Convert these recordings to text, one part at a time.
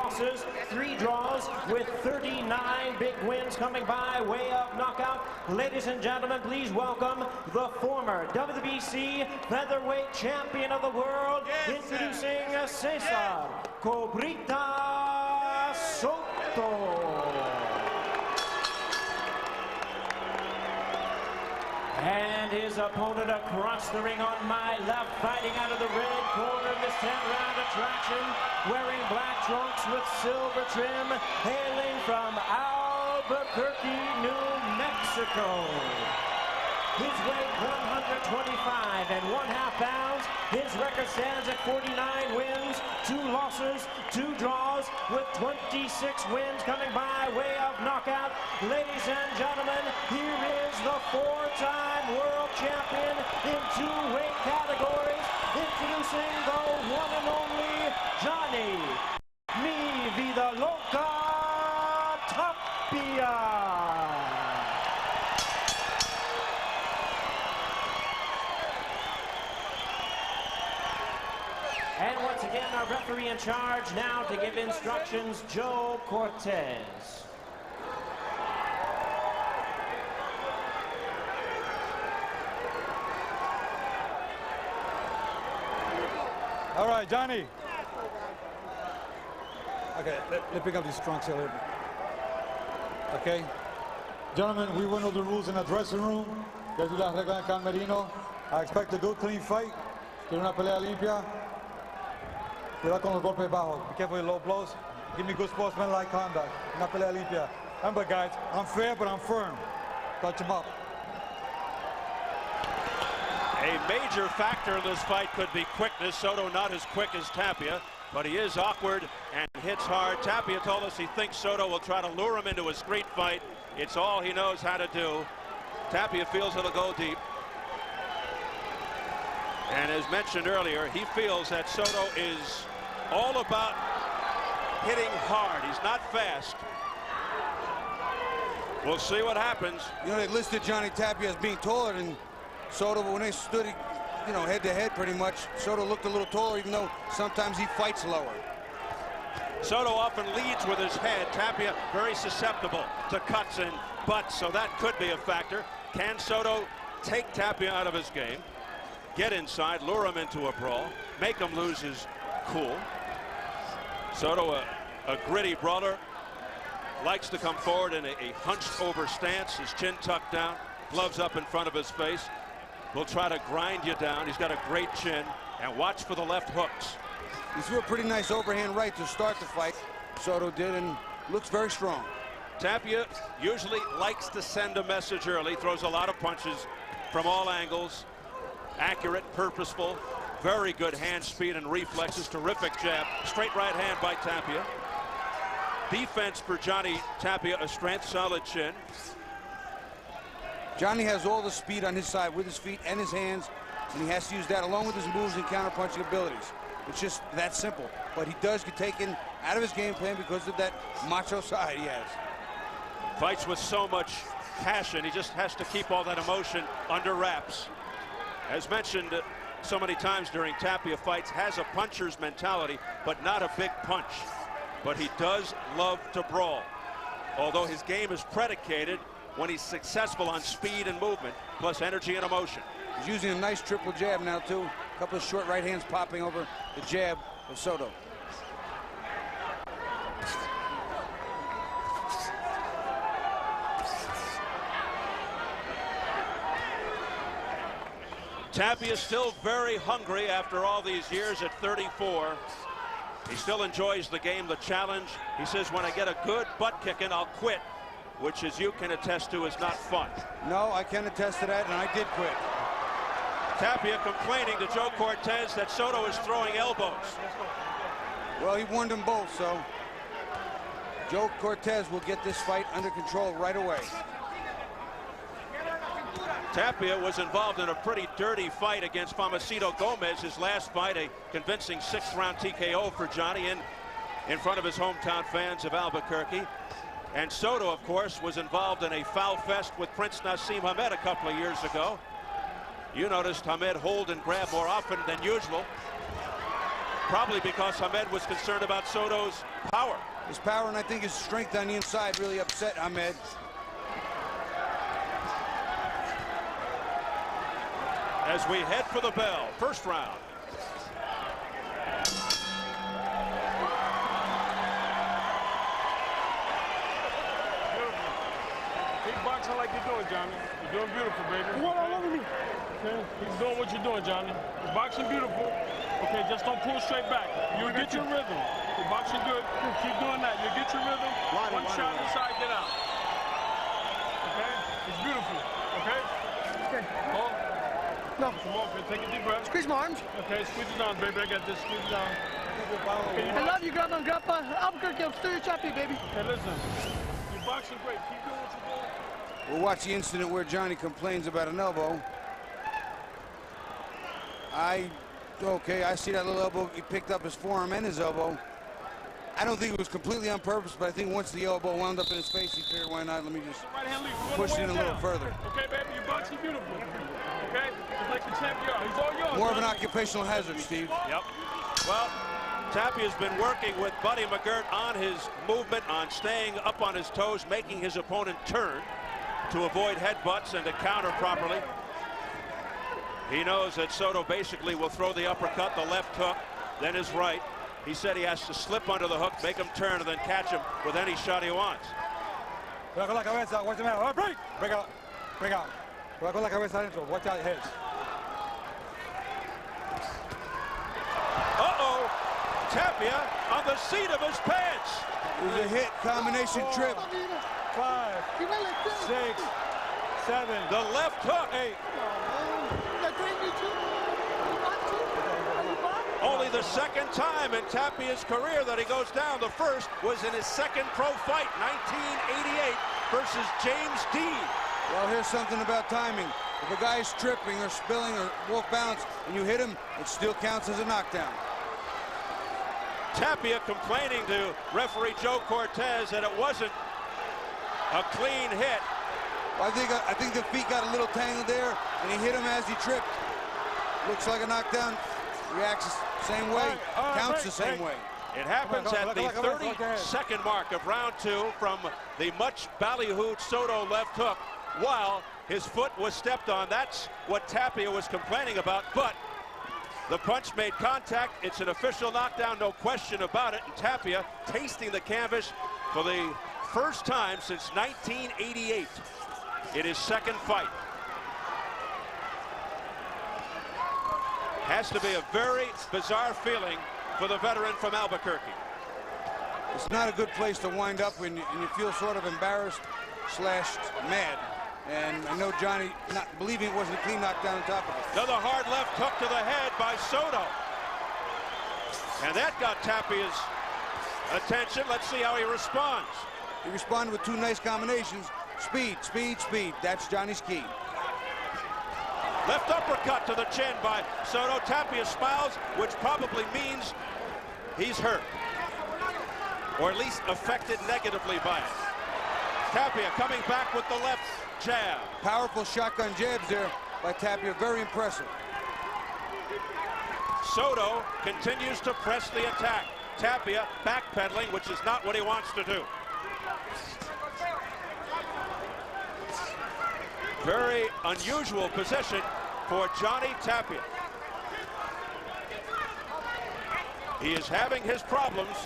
losses, 3 draws, with 39 big wins coming by way of knockout. Ladies and gentlemen, please welcome the former WBC Featherweight Champion of the World, introducing Cesar Cobrita Soto. And his opponent across the ring on my left, fighting out of the red corner in this 10-round attraction, wearing black trunks with silver trim, hailing from Albuquerque, New Mexico. His weight 125.5 pounds. His record stands at 49 wins, 2 losses, 2 draws, with 26 wins coming by way of knockout. Ladies and gentlemen, here is the 4-time world champion in 2 weight categories, introducing the one and only Johnny Mi Vida Loca Tapia. And once again, our referee in charge now to give instructions, Joe Cortez. All right, Johnny. Okay, let's pick up these trunks a little bit. Okay. Gentlemen, we went over the rules in the dressing room. Desde las reglas en Camerino. I expect a good, clean fight. Quiero una pelea limpia. Cuidado con los golpes bajos. Be careful with low blows. Give me good sportsmanlike conduct. Una pelea limpia. Remember, guys, I'm fair, but I'm firm. Touch him up. A major factor in this fight could be quickness. Soto not as quick as Tapia, but he is awkward and hits hard. Tapia told us he thinks Soto will try to lure him into a street fight. It's all he knows how to do. Tapia feels it'll go deep. And as mentioned earlier, he feels that Soto is all about hitting hard. He's not fast. We'll see what happens. You know, they listed Johnny Tapia as being taller than Soto, but when they stood, you know, head to head pretty much, Soto looked a little taller, even though sometimes he fights lower. Soto often leads with his head. Tapia very susceptible to cuts and butts, so that could be a factor. Can Soto take Tapia out of his game, get inside, lure him into a brawl, make him lose his cool? Soto, a gritty brawler, likes to come forward in a hunched over stance, his chin tucked down, gloves up in front of his face. Will try to grind you down. He's got a great chin, and watch for the left hooks. He threw a pretty nice overhand right to start the fight, Soto did, and looks very strong. Tapia usually likes to send a message early, throws a lot of punches from all angles, accurate, purposeful, very good hand speed and reflexes, terrific jab, straight right hand by Tapia. Defense for Johnny Tapia, a strength, solid chin. Johnny has all the speed on his side with his feet and his hands, and he has to use that along with his moves and counterpunching abilities. It's just that simple. But he does get taken out of his game plan because of that macho side he has. Fights with so much passion, he just has to keep all that emotion under wraps. As mentioned so many times during Tapia fights, has a puncher's mentality, but not a big punch. But he does love to brawl, although his game is predicated when he's successful on speed and movement, plus energy and emotion. He's using a nice triple jab now, too. A couple of short right hands popping over the jab of Soto. Tapia is still very hungry after all these years at 34. He still enjoys the game, the challenge. He says, when I get a good butt kicking, I'll quit, which, as you can attest to, is not fun. No, I can attest to that, and I did quit. Tapia complaining to Joe Cortez that Soto is throwing elbows. Well, he warned them both, so Joe Cortez will get this fight under control right away. Tapia was involved in a pretty dirty fight against Famacito Gomez, his last fight, a convincing 6th-round TKO for Johnny in front of his hometown fans of Albuquerque. And Soto, of course, was involved in a foul fest with Prince Nassim Hamed a couple of years ago. You noticed Hamed hold and grab more often than usual. Probably because Ahmed was concerned about Soto's power. His power and I think his strength on the inside really upset Ahmed. As we head for the bell, first round. Keep boxing like you're doing, Johnny. You're doing beautiful, baby. What all over me? Okay? Keep doing what you're doing, Johnny. You're boxing beautiful. Okay, just don't pull straight back. You'll get your rhythm. You're boxing good. Keep doing that. You'll get your rhythm. One shot inside, get out. Okay? It's beautiful. Okay? Okay. Hold. No. Come on, okay, take a deep breath. Squeeze my arms. Okay, squeeze it down, baby. I got this. Squeeze it down. Okay, I love you, Grandma and Grandpa. Albuquerque, I'm still your champion, baby. Hey, listen. You're boxing great. Keep doing what you're doing. We'll watch the incident where Johnny complains about an elbow. Okay, I see that little elbow. He picked up his forearm and his elbow. I don't think it was completely on purpose, but I think once the elbow wound up in his face, he figured, why not? Let me just push it in a little further. Okay, baby, you're boxing beautiful. Okay? Just like the champ you are. He's all yours. More of an occupational hazard, Steve. Yep. Well, Tapia's been working with Buddy McGirt on his movement, on staying up on his toes, making his opponent turn to avoid headbutts and to counter properly. He knows that Soto basically will throw the uppercut, the left hook, then his right. He said he has to slip under the hook, make him turn, and then catch him with any shot he wants. Cuidado con la cabeza, watch him out. Break! Break out. Break out. Cuidado con la cabeza adentro. Watch out heads. Uh-oh! Tapia on the seat of his pants. It was a hit combination trip. 5, 6, 7. The left hook. 8. Only the second time in Tapia's career that he goes down. The first was in his second pro fight, 1988, versus James Dean. Well, here's something about timing. If a guy is tripping or spilling or off balance and you hit him, it still counts as a knockdown. Tapia complaining to referee Joe Cortez that it wasn't a clean hit. Well, I think the feet got a little tangled there, and he hit him as he tripped. Looks like a knockdown. Reacts the same way, counts the same way. It happens at the 32nd mark of round 2 from the much ballyhooed Soto left hook while his foot was stepped on. That's what Tapia was complaining about, but the punch made contact. It's an official knockdown, no question about it. And Tapia tasting the canvas for the first time since 1988 in his second fight. Has to be a very bizarre feeling for the veteran from Albuquerque. It's not a good place to wind up when you feel sort of embarrassed / mad. And I know Johnny not believing it wasn't a clean knockdown on top of it. Another hard left hook to the head by Soto. And that got Tapia's attention. Let's see how he responds. He responded with 2 nice combinations. Speed, speed, speed. That's Johnny's key. Left uppercut to the chin by Soto. Tapia smiles, which probably means he's hurt, or at least affected negatively by it. Tapia coming back with the left jab. Powerful shotgun jabs there by Tapia. Very impressive. Soto continues to press the attack. Tapia backpedaling, which is not what he wants to do. Very unusual position for Johnny Tapia. He is having his problems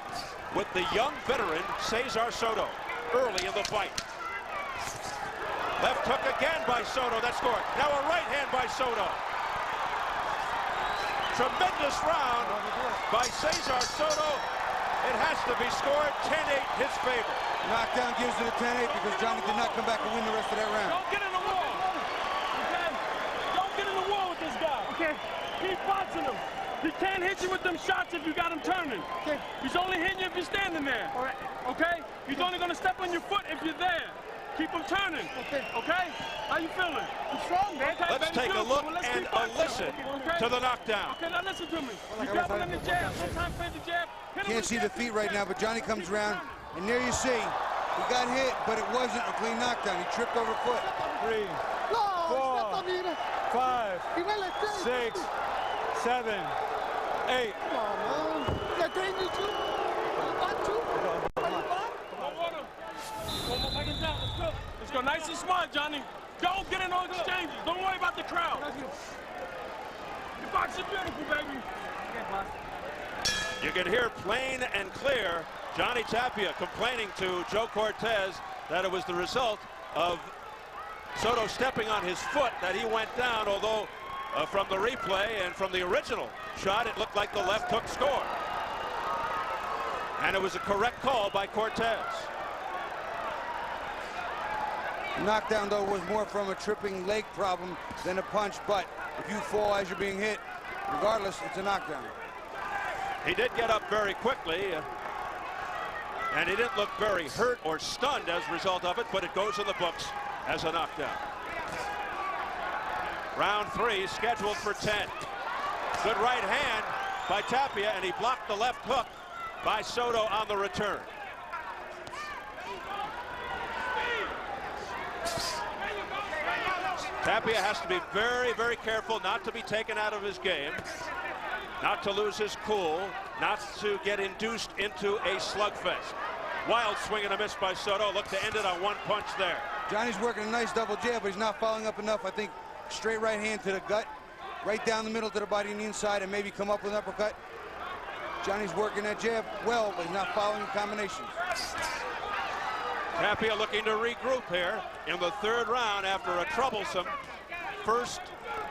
with the young veteran Cesar Soto early in the fight. Left hook again by Soto. That scored. Now a right hand by Soto. Tremendous round by Cesar Soto. It has to be scored 10-8 his favor. Knockdown gives it a 10-8 because Johnny did not come back and win the rest of that round. Don't get in the wall. Okay? Don't get in the wall with this guy. Okay? Keep boxing him. He can't hit you with them shots if you got him turning. Okay. He's only hitting you if you're standing there. All right. Okay? He's only going to step on your foot if you're there. Keep him turning. Okay. Okay? How you feeling? I'm strong, man. Okay, Let's baby, take a beautiful. look Well, let's and keep boxing. listen Okay? to the knockdown. Okay, now listen to me. You grab him in the jab. Sometimes play the jab. Hit him Can't with see the the jab, feet the right jab. now, but Johnny comes around, and there you see, he got hit, but it wasn't a clean knockdown. He tripped over foot. 3, No, 4, 5, He went like this. 6, 7, 8. Come on, man. train you too. You want to? One more second down. Let's go. Let's go nice and smart, Johnny. Don't get in those exchanges. Don't worry about the crowd. Your boxing beautiful, baby. You can hear plain and clear Johnny Tapia complaining to Joe Cortez that it was the result of Soto stepping on his foot that he went down, although from the replay and from the original shot, it looked like the left hook scored. And it was a correct call by Cortez. Knockdown, though, was more from a tripping leg problem than a punch, but if you fall as you're being hit, regardless, it's a knockdown. He did get up very quickly, and he didn't look very hurt or stunned as a result of it, but it goes in the books as a knockdown. Round 3 scheduled for 10. Good right hand by Tapia, and he blocked the left hook by Soto on the return. Tapia has to be very, very careful not to be taken out of his game, not to lose his cool, not to get induced into a slugfest. Wild swing and a miss by Soto. Look to end it on one punch there. Johnny's working a nice double jab, but he's not following up enough. I think straight right hand to the gut, right down the middle to the body and the inside, and maybe come up with an uppercut. Johnny's working that jab well, but he's not following combinations. Tapia looking to regroup here in the 3rd round after a troublesome first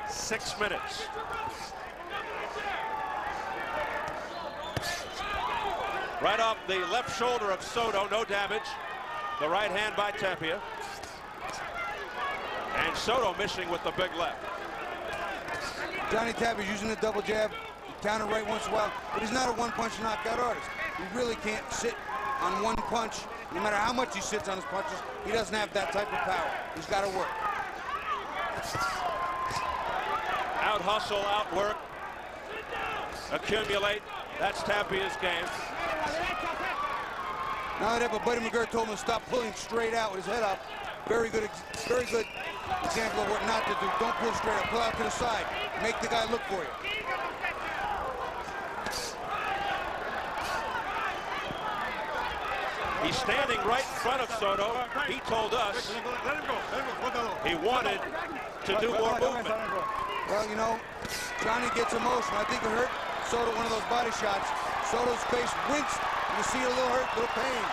6 minutes. Right off the left shoulder of Soto, no damage. The right hand by Tapia. And Soto missing with the big left. Johnny Tapia's using the double jab, counter right once in a while, but he's not a one-punch knockout artist. He really can't sit on one punch. No matter how much he sits on his punches, he doesn't have that type of power. He's got to work. Out hustle, outwork, accumulate. That's Tapia's game. Not only that, but Buddy McGirt told him to stop pulling straight out with his head up. Very good example of what not to do. Don't pull straight up. Pull out to the side. Make the guy look for you. He's standing right in front of Soto. He told us he wanted to do more movement. Well, you know, Johnny gets emotional. I think it hurt Soto one of those body shots. Soto's face winced. You see a little hurt, little pain.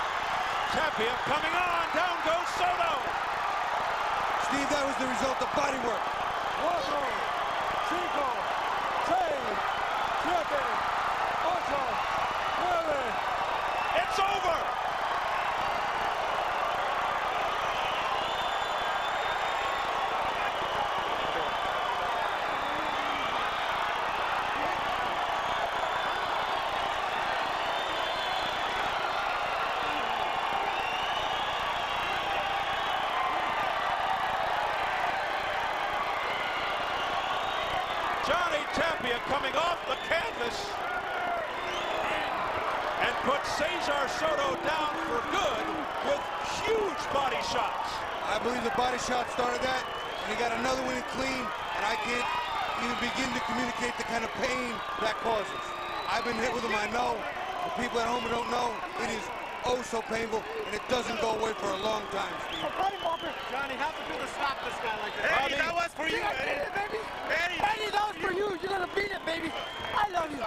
Tapia coming on. Down goes Soto. Steve, that was the result of body work. 4, 5, 6, 7, 8, 9. It's over. Johnny Tapia coming off the canvas and put Cesar Soto down for good with huge body shots. I believe the body shot started that, and he got another one in clean, and I can't even begin to communicate the kind of pain that causes. I've been hit with them, I know. The people at home who don't know, it is oh so painful, and it doesn't go away for a long time, Steve. Johnny, how to do to stop this guy like that? Eddie, that was for you, Eddie. Baby. Eddie. Eddie, that was for you. You're gonna beat it, baby. I love you.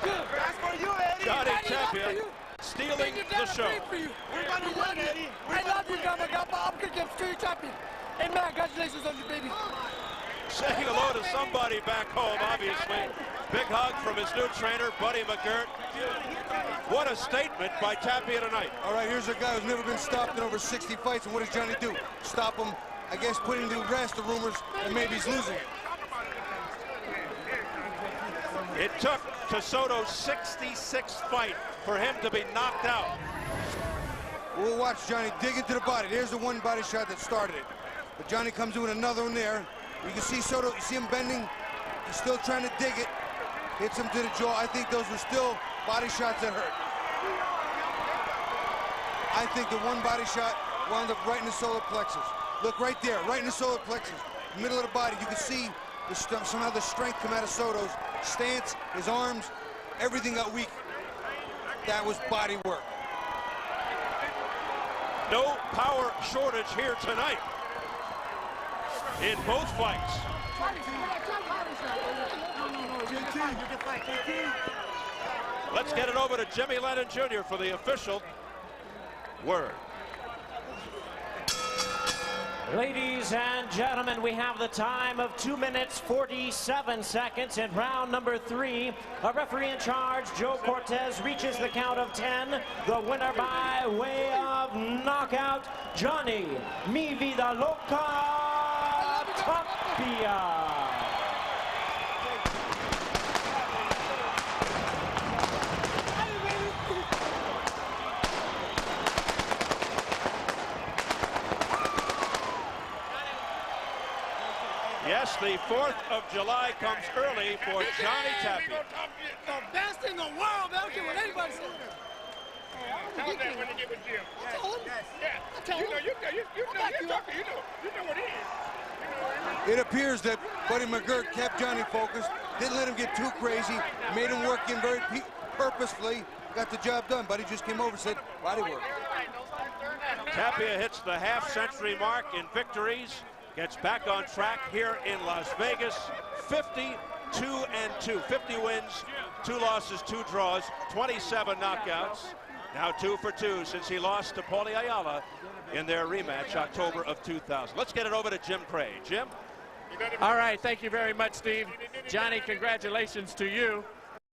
That's for you, Eddie. Johnny Eddie, that's for Tapia you. stealing You're the down show. for you. We're going to win, Eddie. I love you, Gama. I'm gonna get straight champion. Hey, man, congratulations on you, baby. Saying hello to somebody back home, obviously. Big hug from his new trainer, Buddy McGirt. What a statement by Tapia tonight. All right, here's a guy who's never been stopped in over 60 fights, and what does Johnny do? Stop him, I guess, putting to rest the rumors that maybe he's losing it. It took to Soto's 66th fight for him to be knocked out. We'll watch Johnny dig into the body. There's the one body shot that started it. But Johnny comes in with another one there. You can see Soto, you see him bending. He's still trying to dig it. Hits him to the jaw. I think those were still body shots that hurt. I think the one body shot wound up right in the solar plexus. Look right there, right in the solar plexus, middle of the body. You can see somehow the strength come out of Soto's stance, his arms. everything got weak. That was body work. No power shortage here tonight in both fights. Let's get it over to Jimmy Lennon Jr. for the official word. Ladies and gentlemen, we have the time of 2 minutes 47 seconds in round number 3. A referee in charge, Joe Cortez, reaches the count of 10. The winner by way of knockout, Johnny Mi Vida Loca Tapia. Yes, the 4th of July comes early for Johnny Tapia. The best in the world. I don't care what anybody says. Tell him that when you get with Jim. Tell him? Yeah. You know what it is. It appears that Buddy McGirt kept Johnny focused, didn't let him get too crazy, made him work in very purposefully, got the job done. Buddy just came over and said, body work. Tapia hits the half-century mark in victories, gets back on track here in Las Vegas. 52-2, 50 wins, 2 losses, 2 draws, 27 knockouts. Now 2 for 2 since he lost to Paulie Ayala in their rematch October of 2000. Let's get it over to Jim Craig. Jim? All right, thank you very much, Steve. Johnny, congratulations to you.